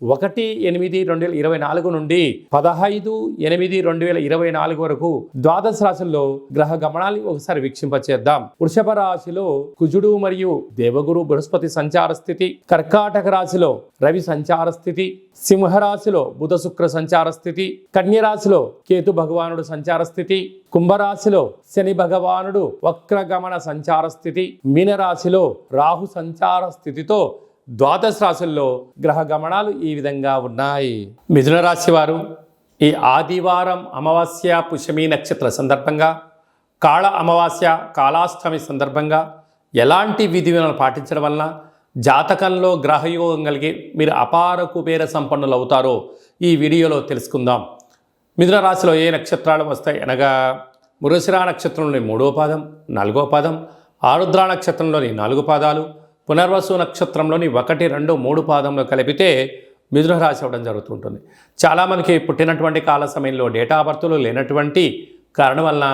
1/8/2024 నుండి 15/8/2024 వరకు ద్వాదశ రాశుల్లో గ్రహ గమనాలు ఒకసారి వీక్షింపచేద్దాం. వృషభ రాశిలో కుజుడు మరియు దేవగురు బృహస్పతి సంచార స్థితి, కర్కాటక రాశిలో రవి సంచార స్థితి, సింహరాశిలో బుధ శుక్ర సంచార స్థితి, కన్య రాశిలో కేతు భగవానుడు సంచార స్థితి, కుంభరాశిలో శని భగవానుడు వక్రగమన సంచార స్థితి, మీనరాశిలో రాహు సంచార స్థితితో ద్వాదశ రాశుల్లో గ్రహ గమనాలు ఈ విధంగా ఉన్నాయి. మిథున రాశి వారు ఈ ఆదివారం అమావాస్య పుష్యమి నక్షత్ర సందర్భంగా, కాళ అమావాస్య కాళాష్టమి సందర్భంగా ఎలాంటి విధి విధానాలు పాటించడం వలన జాతకంలో గ్రహయోగం కలిగి మీరు అపార కుబేర సంపన్నులు అవుతారో ఈ వీడియోలో తెలుసుకుందాం. మిథున రాశిలో ఏ నక్షత్రాలు వస్తాయి అనగా మృగశిర నక్షత్రంలోని 3వ పాదం, 4వ పాదం, ఆరుద్ర నక్షత్రంలోని 4 పాదాలు, పునర్వసు నక్షత్రంలోని 1, 2, 3 పాదంలో కలిపితే మిథున రాశి అవ్వడం జరుగుతుంటుంది. చాలామందికి పుట్టినటువంటి కాల సమయంలో డేటా బర్త్లు లేనటువంటి కారణం వలన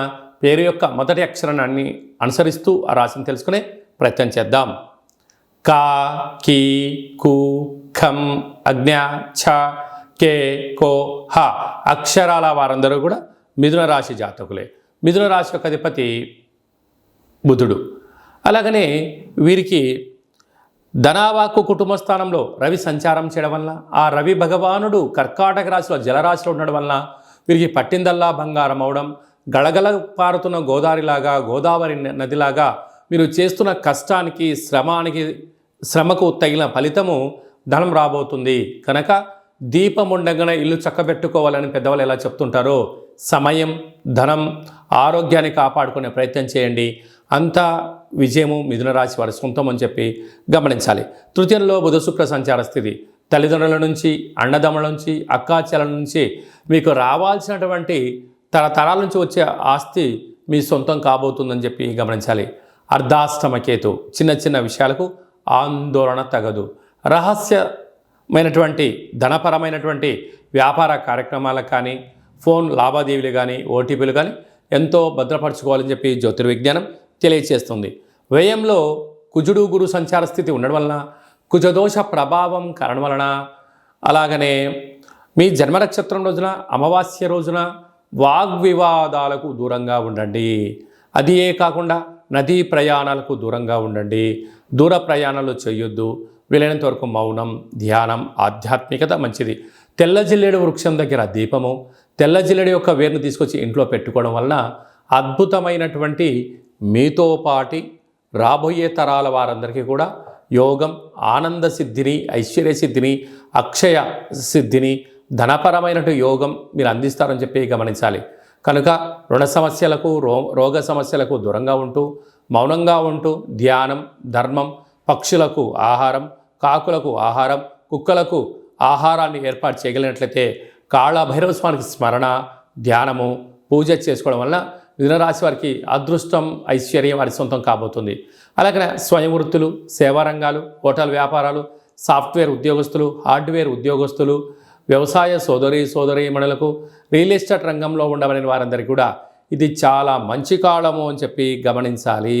పేరు యొక్క మొదటి అక్షరాన్ని అనుసరిస్తూ ఆ రాశిని తెలుసుకునే ప్రయత్నం చేద్దాం. కా, కీ, కు, ఖం, అజ్ఞ, ఛ, కే, కో, హ అక్షరాల వారందరూ కూడా మిథున రాశి జాతకులే. మిథున రాశి యొక్క అధిపతి బుధుడు. అలాగనే వీరికి ధనావాకు కుటుంబ స్థానంలో రవి సంచారం చేయడం వల్ల ఆ రవి భగవానుడు కర్కాటక రాశిలో జలరాశిలో ఉండడం వలన వీరికి పట్టిందల్లా బంగారం అవడం, గళగళ పారుతున్న గోదావరి నదిలాగా మీరు చేస్తున్న కష్టానికి శ్రమకు తగిన ఫలితము ధనం రాబోతుంది. కనుక దీపం ఉండగానే ఇల్లు చక్కబెట్టుకోవాలని పెద్దవాళ్ళు ఎలా చెప్తుంటారో సమయం, ధనం, ఆరోగ్యాన్ని కాపాడుకునే ప్రయత్నం చేయండి. అంతా విజయము మిథున రాశి వారి సొంతం అని చెప్పి గమనించాలి. తృతీయంలో బుధ శుక్ర సంచార స్థితి, తల్లిదండ్రుల నుంచి, అన్నదమ్ముల నుంచి, అక్కాచెల నుంచి మీకు రావాల్సినటువంటి తరతరాల నుంచి వచ్చే ఆస్తి మీ సొంతం కాబోతుందని చెప్పి గమనించాలి. అర్ధాష్టమ కేతు, చిన్న చిన్న విషయాలకు ఆందోళన తగదు. రహస్యమైనటువంటి ధనపరమైనటువంటి వ్యాపార కార్యక్రమాలకు కానీ, ఫోన్ లావాదేవీలు కానీ, ఓటీపీలు కానీ ఎంతో భద్రపరచుకోవాలని చెప్పి జ్యోతిర్విజ్ఞానం తెలియచేస్తుంది. వ్యయంలో కుజుడు గురు సంచార స్థితి ఉండడం వలన, కుజదోష ప్రభావం కారణం వలన, అలాగనే మీ జన్మ నక్షత్రం రోజున అమావాస్య రోజున వాగ్వివాదాలకు దూరంగా ఉండండి. అదియే కాకుండా నదీ ప్రయాణాలకు దూరంగా ఉండండి. దూర ప్రయాణాలు చేయొద్దు. వీలైనంత వరకు మౌనం, ధ్యానం, ఆధ్యాత్మికత మంచిది. తెల్ల జిల్లేడు వృక్షం దగ్గర దీపము, తెల్ల జిల్లేడు యొక్క వేరును తీసుకొచ్చి ఇంట్లో పెట్టుకోవడం వలన అద్భుతమైనటువంటి మీతో పాటి రాబోయే తరాల వారందరికీ కూడా యోగం, ఆనంద సిద్ధిని, ఐశ్వర్య సిద్ధిని, అక్షయ సిద్ధిని, ధనపరమైనటువంటి యోగం మీరు అందిస్తారని చెప్పి గమనించాలి. కనుక రుణ సమస్యలకు, రోగ సమస్యలకు దూరంగా ఉంటూ, మౌనంగా ఉంటూ ధ్యానం, ధర్మం, పక్షులకు ఆహారం, కాకులకు ఆహారం, కుక్కలకు ఆహారాన్ని ఏర్పాటు చేయగలిగినట్లయితే కాళభైరవ స్వామికి స్మరణ, ధ్యానము, పూజ చేసుకోవడం వలన మిథున రాశి వారికి అదృష్టం, ఐశ్వర్యం వారి సొంతం కాబోతుంది. అలాగే స్వయం వృత్తులు, సేవా రంగాలు, హోటల్ వ్యాపారాలు, సాఫ్ట్వేర్ ఉద్యోగస్తులు, హార్డ్వేర్ ఉద్యోగస్తులు, వ్యవసాయ సోదరీమణులకు, రియల్ ఎస్టేట్ రంగంలో ఉండవలసిన వారందరికీ కూడా ఇది చాలా మంచి కాలము అని చెప్పి గమనించాలి.